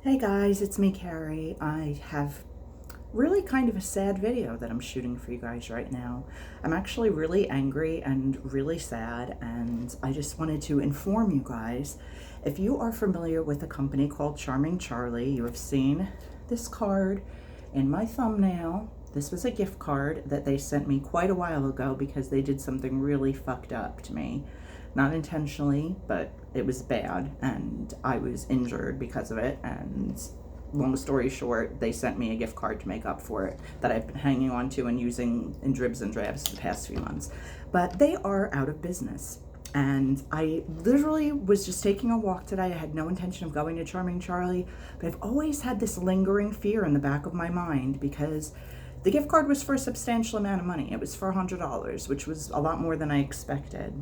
Hey guys, it's me, Carrie. I have really kind of a sad video that I'm shooting for you guys right now. I'm actually really angry and really sad, and I just wanted to inform you guys. If you are familiar with a company called Charming Charlie, you have seen this card in my thumbnail. This was a gift card that they sent me quite a while ago because they did something really fucked up to me. Not intentionally, but it was bad, and I was injured because of it. And long story short, they sent me a gift card to make up for it that I've been hanging on to and using in dribs and drabs the past few months. But they are out of business. And I literally was just taking a walk today. I had no intention of going to Charming Charlie, but I've always had this lingering fear in the back of my mind because the gift card was for a substantial amount of money. It was for $100, which was a lot more than I expected.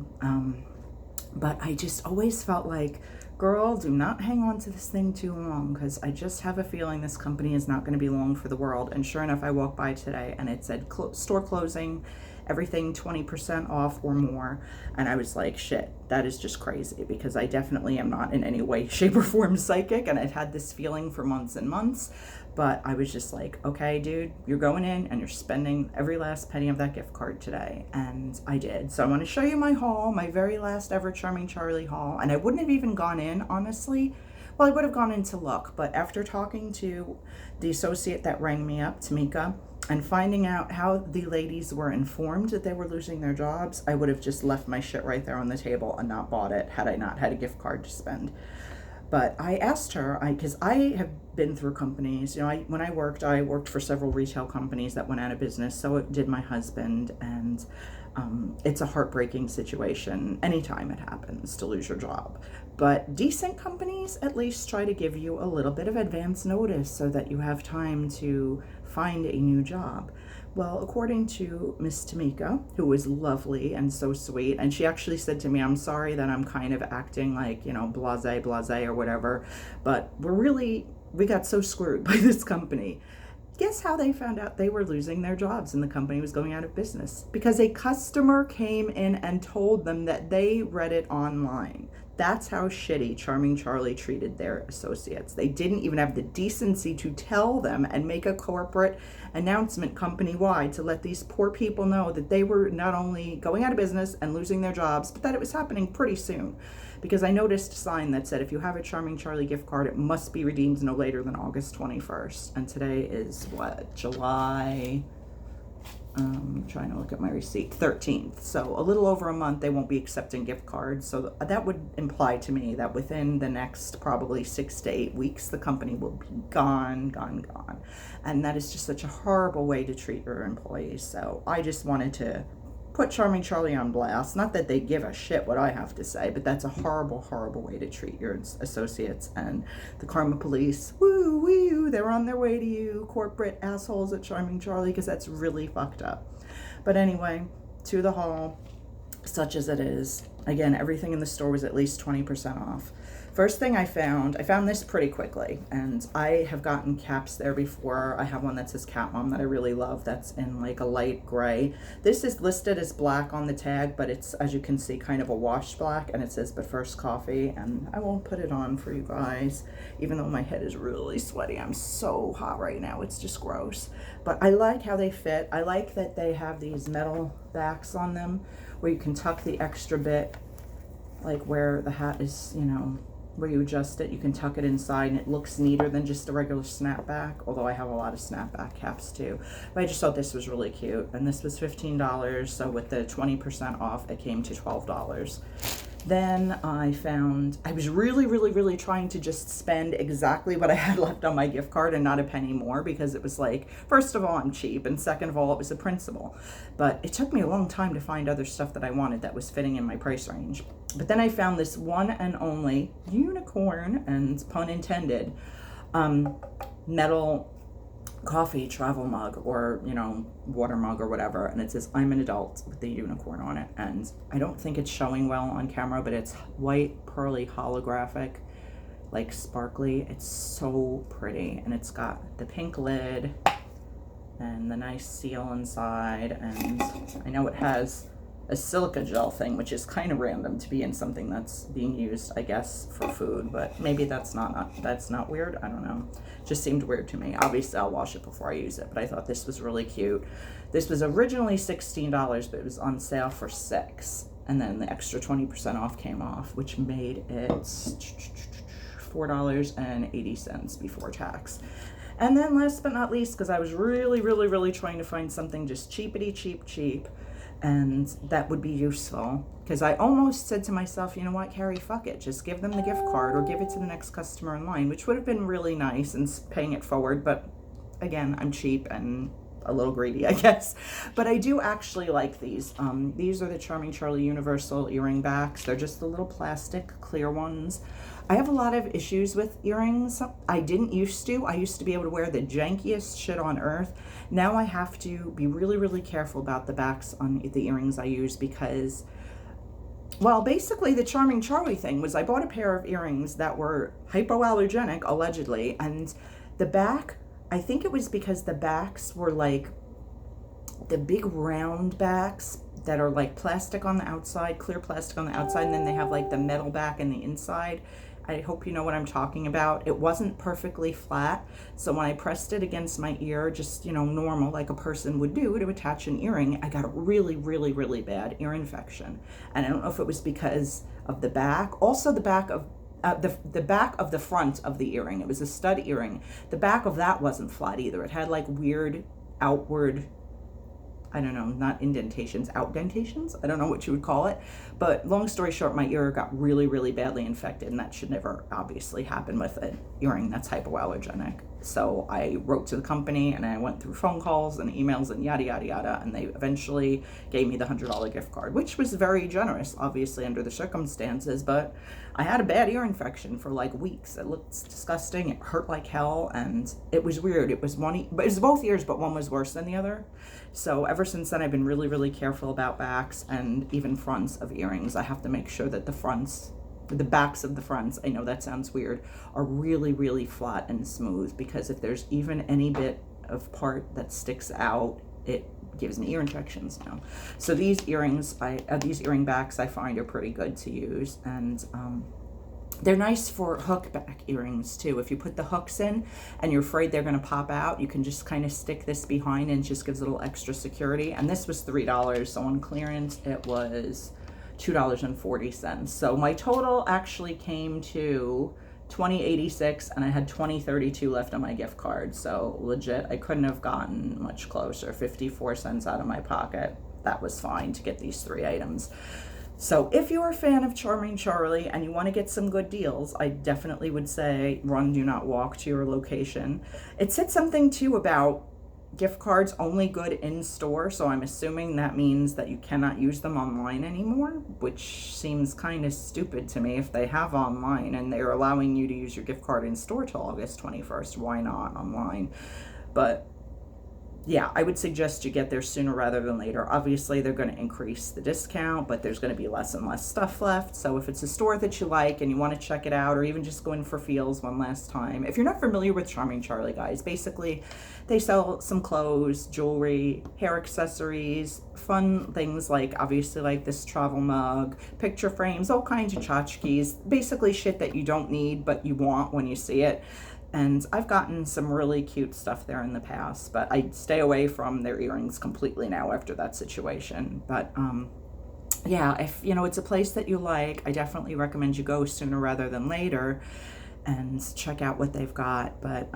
But I just always felt like, girl, do not hang on to this thing too long, because I just have a feeling this company is not going to be long for the world. And sure enough, I walked by today and it said store closing, everything 20% off or more. And I was like, shit, that is just crazy, because I definitely am not in any way, shape, or form psychic. And I've had this feeling for months and months. But I was just like, okay, dude, you're going in and you're spending every last penny of that gift card today. And I did. So I want to show you my haul, my very last ever Charming Charlie haul. And I wouldn't have even gone in, honestly. Well, I would have gone in to look. But after talking to the associate that rang me up, Tamika, and finding out how the ladies were informed that they were losing their jobs, I would have just left my shit right there on the table and not bought it had I not had a gift card to spend. But I asked her, because I have been through companies, when I worked for several retail companies that went out of business. So it did my husband, and it's a heartbreaking situation anytime it happens to lose your job. But decent companies at least try to give you a little bit of advance notice so that you have time to find a new job. Well, according to Miss Tamika, who was lovely and so sweet, and she actually said to me, I'm sorry that I'm kind of acting like, blase or whatever, but we got so screwed by this company. Guess how they found out they were losing their jobs and the company was going out of business? Because a customer came in and told them that they read it online. That's how shitty Charming Charlie treated their associates. They didn't even have the decency to tell them and make a corporate announcement company-wide to let these poor people know that they were not only going out of business and losing their jobs, but that it was happening pretty soon. Because I noticed a sign that said, if you have a Charming Charlie gift card, it must be redeemed no later than August 21st. And today is July, trying to look at my receipt, 13th. So a little over a month, they won't be accepting gift cards. So that would imply to me that within the next probably 6 to 8 weeks, the company will be gone. And that is just such a horrible way to treat your employees. So I just wanted to put Charming Charlie on blast. Not that they give a shit what I have to say, but that's a horrible, horrible way to treat your associates. And the karma police, woo, they're on their way to you, corporate assholes at Charming Charlie, because that's really fucked up. But anyway, to the haul, such as it is. Again, everything in the store was at least 20% off. First thing I found this pretty quickly, and I have gotten caps there before. I have one that says Cat Mom that I really love, that's in like a light gray. This is listed as black on the tag, but it's, as you can see, kind of a washed black, and it says But First Coffee, and I won't put it on for you guys, even though my head is really sweaty. I'm so hot right now, it's just gross. But I like how they fit. I like that they have these metal backs on them where you can tuck the extra bit, like where the hat is, where you adjust it, you can tuck it inside and it looks neater than just a regular snapback, although I have a lot of snapback caps too. But I just thought this was really cute, and this was $15, so with the 20% off, it came to $12. Then I was really trying to just spend exactly what I had left on my gift card and not a penny more, because it was like, first of all, I'm cheap, and second of all, it was a principle. But it took me a long time to find other stuff that I wanted that was fitting in my price range. But then I found this one and only unicorn, and pun intended, metal coffee travel mug, or water mug or whatever, and it says I'm an adult with the unicorn on it. And I don't think it's showing well on camera, but it's white, pearly, holographic, like sparkly. It's so pretty, and it's got the pink lid and the nice seal inside, and I know it has a silica gel thing, which is kind of random to be in something that's being used, I guess, for food, but maybe that's not weird. I don't know. Just seemed weird to me. Obviously, I'll wash it before I use it, but I thought this was really cute. This was originally $16, but it was on sale for $6, and then the extra 20% off came off, which made it $4.80 before tax. And then last but not least, because I was really trying to find something just cheapity cheap, and that would be useful, because I almost said to myself, you know what, Carrie, fuck it, just give them the gift card or give it to the next customer in line, which would have been really nice, and paying it forward, but again, I'm cheap and a little greedy, I guess. But I do actually like these. These are the Charming Charlie Universal earring backs. They're just the little plastic clear ones. I have a lot of issues with earrings. I didn't used to. I used to be able to wear the jankiest shit on earth. Now I have to be really careful about the backs on the earrings I use, because, well, basically the Charming Charlie thing was I bought a pair of earrings that were hypoallergenic, allegedly, and the back, I think it was because the backs were like the big round backs that are like plastic on the outside, clear plastic on the outside, and then they have like the metal back in the inside. I hope you know what I'm talking about. It wasn't perfectly flat, so when I pressed it against my ear, just, you know, normal, like a person would do to attach an earring, I got a really bad ear infection. And I don't know if it was because of the back. Also, the back of the back of the front of the earring, it was a stud earring. The back of that wasn't flat either. It had like weird outward, I don't know, not indentations, outdentations? I don't know what you would call it. But long story short, my ear got really badly infected, and that should never obviously happen with an earring that's hypoallergenic. So I wrote to the company, and I went through phone calls and emails and yada, and they eventually gave me the $100 gift card, which was very generous, obviously, under the circumstances. But I had a bad ear infection for like weeks. It looked disgusting. It hurt like hell, and it was weird. It was both ears, but one was worse than the other. So ever since then, I've been really careful about backs and even fronts of earrings. I have to make sure that the backs of the fronts, I know that sounds weird, are really flat and smooth, because if there's even any bit of part that sticks out, it gives me ear infections now. So these earrings, these earring backs, I find are pretty good to use, and they're nice for hook back earrings too. If you put the hooks in and you're afraid they're going to pop out, you can just kind of stick this behind, and it just gives a little extra security. And this was $3, so on clearance it was $2.40. So my total actually came to $20.86, and I had $20.32 left on my gift card. So legit, I couldn't have gotten much closer. 54 cents out of my pocket. That was fine to get these 3 items. So if you're a fan of Charming Charlie and you want to get some good deals, I definitely would say run, do not walk to your location. It said something too about gift cards only good in store, so I'm assuming that means that you cannot use them online anymore, which seems kind of stupid to me. If they have online and they're allowing you to use your gift card in store till August 21st, why not online? But yeah, I would suggest you get there sooner rather than later. Obviously, they're going to increase the discount, but there's going to be less and less stuff left. So if it's a store that you like and you want to check it out, or even just go in for feels one last time. If you're not familiar with Charming Charlie, guys, basically they sell some clothes, jewelry, hair accessories, fun things like, obviously, like this travel mug, picture frames, all kinds of tchotchkes, basically shit that you don't need but you want when you see it. And I've gotten some really cute stuff there in the past, but I stay away from their earrings completely now after that situation. But yeah, if you know it's a place that you like, I definitely recommend you go sooner rather than later and check out what they've got. But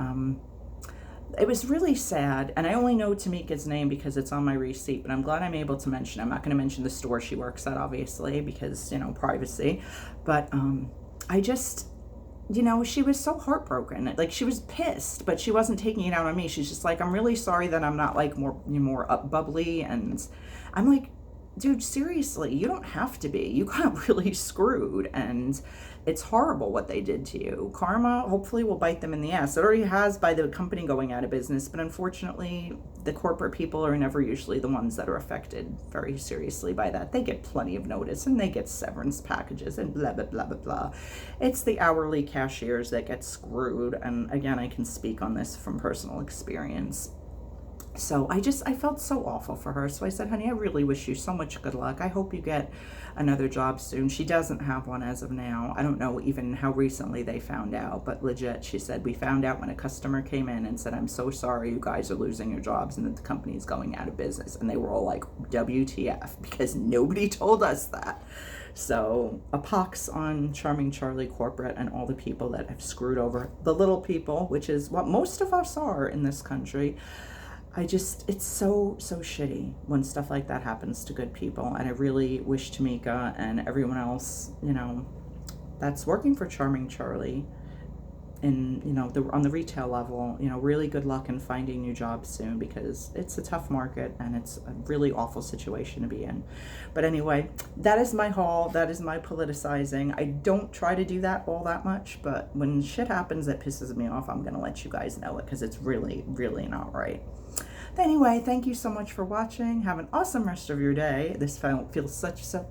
it was really sad, and I only know Tamika's name because it's on my receipt, but I'm glad I'm able to mention it. I'm not going to mention the store she works at, obviously, because, you know, privacy. But I just, you know, she was so heartbroken. Like, she was pissed, but she wasn't taking it out on me. She's just like, I'm really sorry that I'm not like more up bubbly. And I'm like, dude, seriously, you don't have to be. You got really screwed, and it's horrible what they did to you. Karma hopefully will bite them in the ass. It already has by the company going out of business, but unfortunately, the corporate people are never usually the ones that are affected very seriously by that. They get plenty of notice, and they get severance packages and blah, blah, blah, blah, blah. It's the hourly cashiers that get screwed, and again, I can speak on this from personal experience. So I felt so awful for her. So I said, honey, I really wish you so much good luck. I hope you get another job soon. She doesn't have one as of now. I don't know even how recently they found out, but legit, she said, we found out when a customer came in and said, I'm so sorry you guys are losing your jobs and that the company is going out of business. And they were all like, WTF, because nobody told us that. So a pox on Charming Charlie corporate and all the people that have screwed over the little people, which is what most of us are in this country. It's so shitty when stuff like that happens to good people. And I really wish Tamika and everyone else, that's working for Charming Charlie in, on the retail level, really good luck in finding new jobs soon, because it's a tough market and it's a really awful situation to be in. But anyway, that is my haul. That is my politicizing. I don't try to do that all that much, but when shit happens that pisses me off, I'm going to let you guys know it, because it's really, really not right. Anyway, thank you so much for watching. Have an awesome rest of your day. This feels such a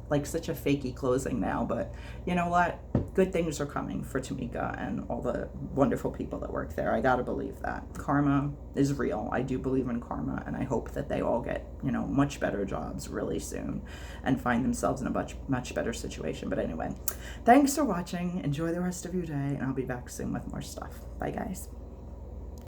fakey closing now, but you know what? Good things are coming for Tamika and all the wonderful people that work there. I gotta believe that. Karma is real. I do believe in karma, and I hope that they all get, much better jobs really soon and find themselves in a much better situation. But anyway, thanks for watching. Enjoy the rest of your day, and I'll be back soon with more stuff. Bye, guys.